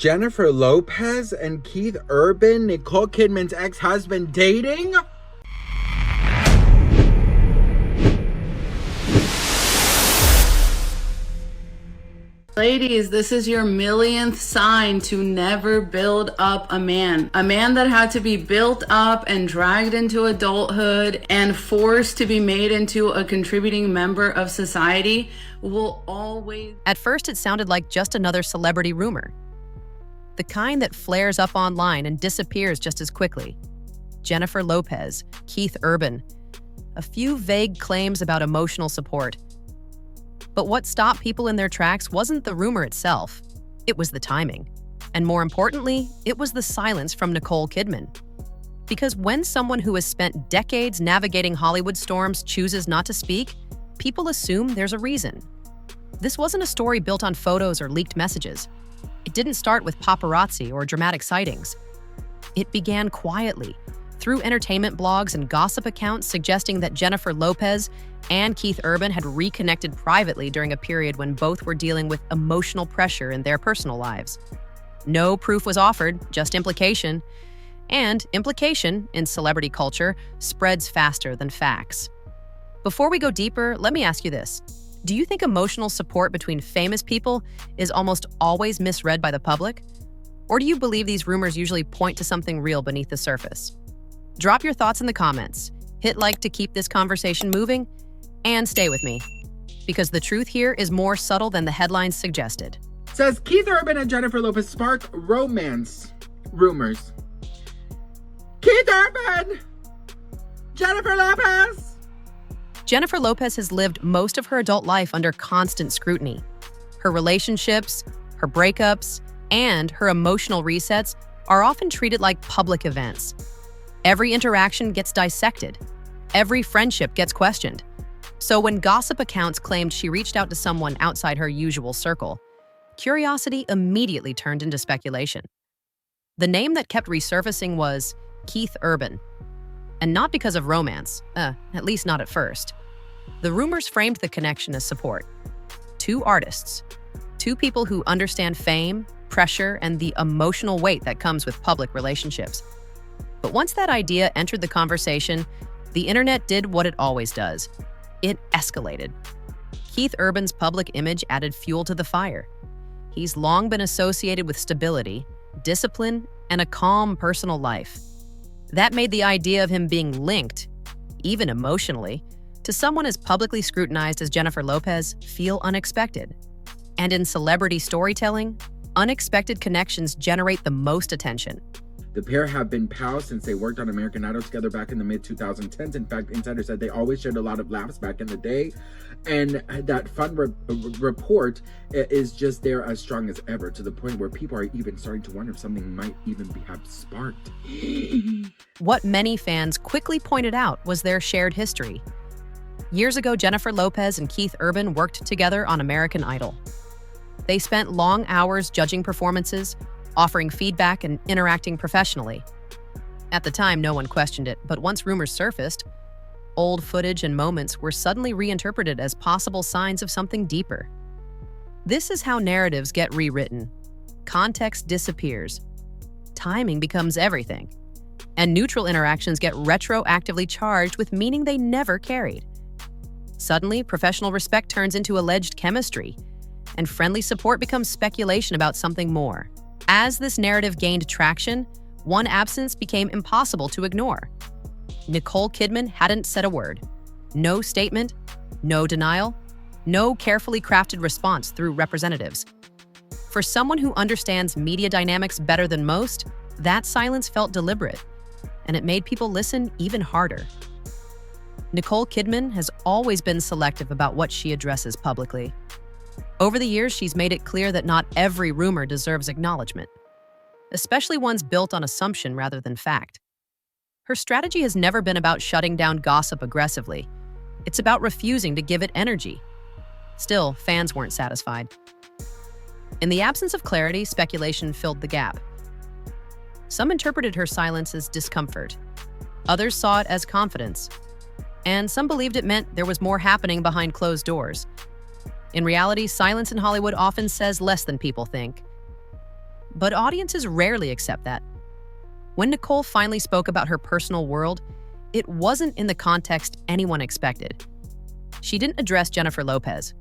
Jennifer Lopez and Keith Urban, Nicole Kidman's ex-husband, dating? Ladies, this is your millionth sign to never build up a man. A man that had to be built up and dragged into adulthood and forced to be made into a contributing member of society will always... At first, it sounded like just another celebrity rumor. The kind that flares up online and disappears just as quickly. Jennifer Lopez, Keith Urban. A few vague claims about emotional support. But what stopped people in their tracks wasn't the rumor itself. It was the timing. And more importantly, it was the silence from Nicole Kidman. Because when someone who has spent decades navigating Hollywood storms chooses not to speak, people assume there's a reason. This wasn't a story built on photos or leaked messages. It didn't start with paparazzi or dramatic sightings. It began quietly, through entertainment blogs and gossip accounts suggesting that Jennifer Lopez and Keith Urban had reconnected privately during a period when both were dealing with emotional pressure in their personal lives. No proof was offered, just implication. And implication, in celebrity culture, spreads faster than facts. Before we go deeper, let me ask you this. Do you think emotional support between famous people is almost always misread by the public? Or do you believe these rumors usually point to something real beneath the surface? Drop your thoughts in the comments, hit like to keep this conversation moving, and stay with me, because the truth here is more subtle than the headlines suggested. Says Keith Urban and Jennifer Lopez spark romance rumors. Keith Urban! Jennifer Lopez! Jennifer Lopez has lived most of her adult life under constant scrutiny. Her relationships, her breakups, and her emotional resets are often treated like public events. Every interaction gets dissected. Every friendship gets questioned. So when gossip accounts claimed she reached out to someone outside her usual circle, curiosity immediately turned into speculation. The name that kept resurfacing was Keith Urban. And not because of romance, at least not at first. The rumors framed the connection as support. Two artists, two people who understand fame, pressure, and the emotional weight that comes with public relationships. But once that idea entered the conversation, the internet did what it always does. It escalated. Keith Urban's public image added fuel to the fire. He's long been associated with stability, discipline, and a calm personal life. That made the idea of him being linked, even emotionally, to someone as publicly scrutinized as Jennifer Lopez feel unexpected. And in celebrity storytelling, unexpected connections generate the most attention. The pair have been pals since they worked on American Idol together back in the mid-2010s. In fact, insiders said they always shared a lot of laughs back in the day. And that fun report is just there as strong as ever, to the point where people are even starting to wonder if something might even have sparked. What many fans quickly pointed out was their shared history. Years ago, Jennifer Lopez and Keith Urban worked together on American Idol. They spent long hours judging performances, offering feedback and interacting professionally. At the time, no one questioned it, but once rumors surfaced, old footage and moments were suddenly reinterpreted as possible signs of something deeper. This is how narratives get rewritten. Context disappears. Timing becomes everything. And neutral interactions get retroactively charged with meaning they never carried. Suddenly, professional respect turns into alleged chemistry, and friendly support becomes speculation about something more. As this narrative gained traction, one absence became impossible to ignore. Nicole Kidman hadn't said a word. No statement, no denial, no carefully crafted response through representatives. For someone who understands media dynamics better than most, that silence felt deliberate, and it made people listen even harder. Nicole Kidman has always been selective about what she addresses publicly. Over the years, she's made it clear that not every rumor deserves acknowledgement, especially ones built on assumption rather than fact. Her strategy has never been about shutting down gossip aggressively. It's about refusing to give it energy. Still, fans weren't satisfied. In the absence of clarity, speculation filled the gap. Some interpreted her silence as discomfort. Others saw it as confidence. And some believed it meant there was more happening behind closed doors. In reality, silence in Hollywood often says less than people think. But audiences rarely accept that. When Nicole finally spoke about her personal world, it wasn't in the context anyone expected. She didn't address Jennifer Lopez.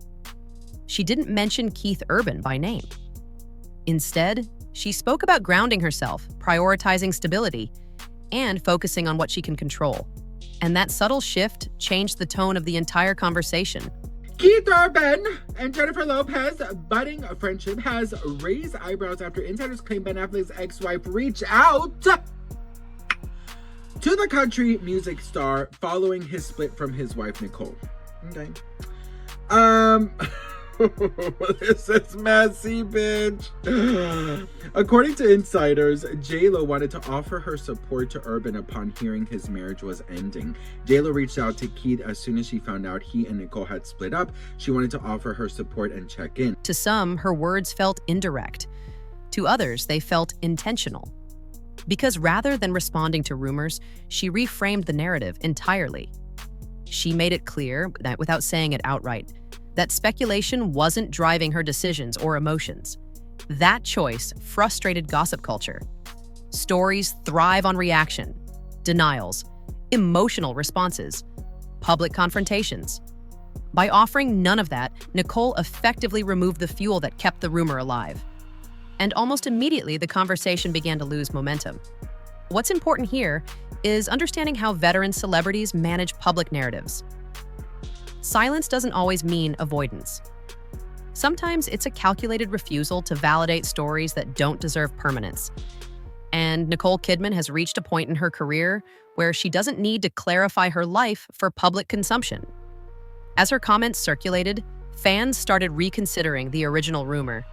She didn't mention Keith Urban by name. Instead, she spoke about grounding herself, prioritizing stability, and focusing on what she can control. And that subtle shift changed the tone of the entire conversation. Keith Urban and Jennifer Lopez budding friendship has raised eyebrows after insiders claim Ben Affleck's ex-wife reached out to the country music star following his split from his wife Nicole. Okay. This is messy, bitch. According to insiders, J.Lo wanted to offer her support to Urban upon hearing his marriage was ending. J.Lo reached out to Keith as soon as she found out he and Nicole had split up. She wanted to offer her support and check in. To some, her words felt indirect. To others, they felt intentional. Because rather than responding to rumors, she reframed the narrative entirely. She made it clear, that without saying it outright, that speculation wasn't driving her decisions or emotions. That choice frustrated gossip culture. Stories thrive on reaction, denials, emotional responses, public confrontations. By offering none of that, Nicole effectively removed the fuel that kept the rumor alive. And almost immediately, the conversation began to lose momentum. What's important here is understanding how veteran celebrities manage public narratives. Silence doesn't always mean avoidance. Sometimes it's a calculated refusal to validate stories that don't deserve permanence. And Nicole Kidman has reached a point in her career where she doesn't need to clarify her life for public consumption. As her comments circulated, fans started reconsidering the original rumor.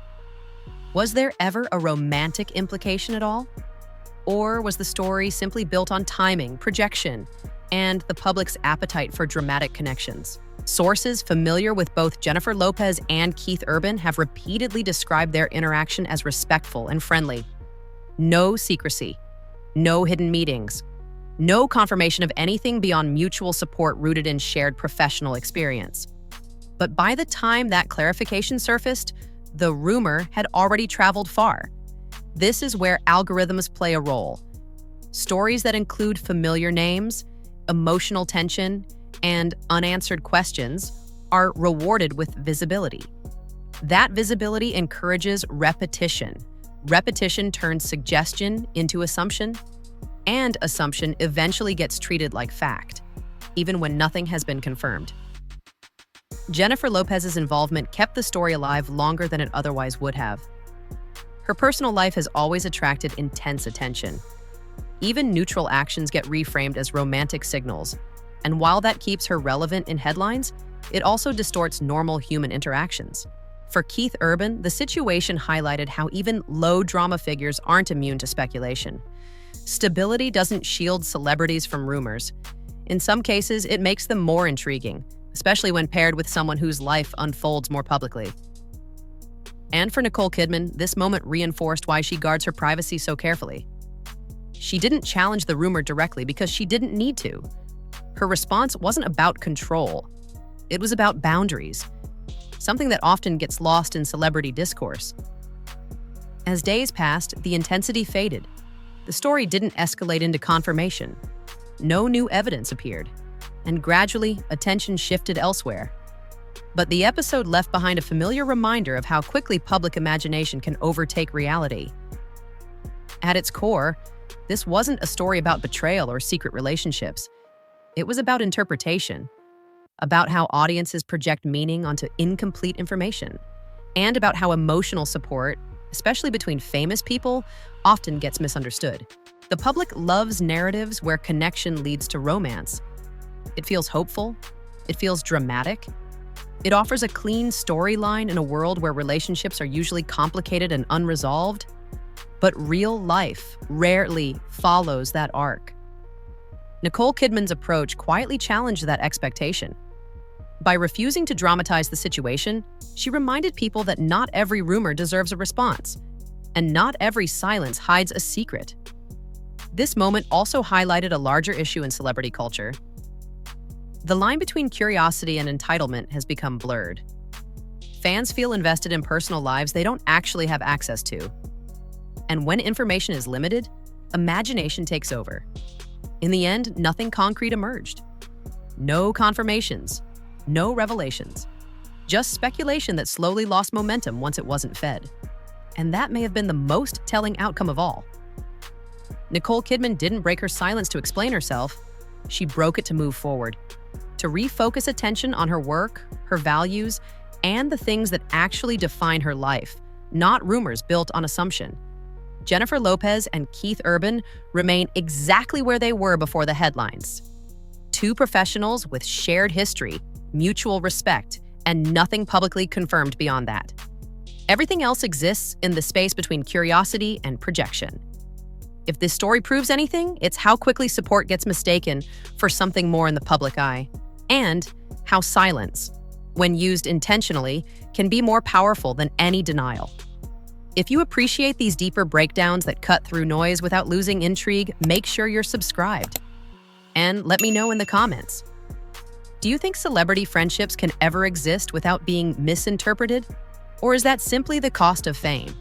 Was there ever a romantic implication at all? Or was the story simply built on timing, projection, and the public's appetite for dramatic connections? Sources familiar with both Jennifer Lopez and Keith Urban have repeatedly described their interaction as respectful and friendly. No secrecy, no hidden meetings, no confirmation of anything beyond mutual support rooted in shared professional experience. But by the time that clarification surfaced, the rumor had already traveled far. This is where algorithms play a role. Stories that include familiar names, emotional tension, and unanswered questions are rewarded with visibility. That visibility encourages repetition. Repetition turns suggestion into assumption, and assumption eventually gets treated like fact, even when nothing has been confirmed. Jennifer Lopez's involvement kept the story alive longer than it otherwise would have. Her personal life has always attracted intense attention. Even neutral actions get reframed as romantic signals, and while that keeps her relevant in headlines, it also distorts normal human interactions. For Keith Urban, the situation highlighted how even low-drama figures aren't immune to speculation. Stability doesn't shield celebrities from rumors. In some cases, it makes them more intriguing, especially when paired with someone whose life unfolds more publicly. And for Nicole Kidman, this moment reinforced why she guards her privacy so carefully. She didn't challenge the rumor directly because she didn't need to. Her response wasn't about control. It was about boundaries, something that often gets lost in celebrity discourse. As days passed, the intensity faded. The story didn't escalate into confirmation. No new evidence appeared, and gradually, attention shifted elsewhere. But the episode left behind a familiar reminder of how quickly public imagination can overtake reality. At its core, this wasn't a story about betrayal or secret relationships. It was about interpretation, about how audiences project meaning onto incomplete information, and about how emotional support, especially between famous people, often gets misunderstood. The public loves narratives where connection leads to romance. It feels hopeful, it feels dramatic. It offers a clean storyline in a world where relationships are usually complicated and unresolved. But real life rarely follows that arc. Nicole Kidman's approach quietly challenged that expectation. By refusing to dramatize the situation, she reminded people that not every rumor deserves a response, and not every silence hides a secret. This moment also highlighted a larger issue in celebrity culture. The line between curiosity and entitlement has become blurred. Fans feel invested in personal lives they don't actually have access to. And when information is limited, imagination takes over. In the end, nothing concrete emerged. No confirmations, no revelations. Just speculation that slowly lost momentum once it wasn't fed. And that may have been the most telling outcome of all. Nicole Kidman didn't break her silence to explain herself. She broke it to move forward, to refocus attention on her work, her values, and the things that actually define her life, not rumors built on assumption. Jennifer Lopez and Keith Urban remain exactly where they were before the headlines. Two professionals with shared history, mutual respect, and nothing publicly confirmed beyond that. Everything else exists in the space between curiosity and projection. If this story proves anything, it's how quickly support gets mistaken for something more in the public eye, and how silence, when used intentionally, can be more powerful than any denial. If you appreciate these deeper breakdowns that cut through noise without losing intrigue, make sure you're subscribed. And let me know in the comments. Do you think celebrity friendships can ever exist without being misinterpreted? Or is that simply the cost of fame?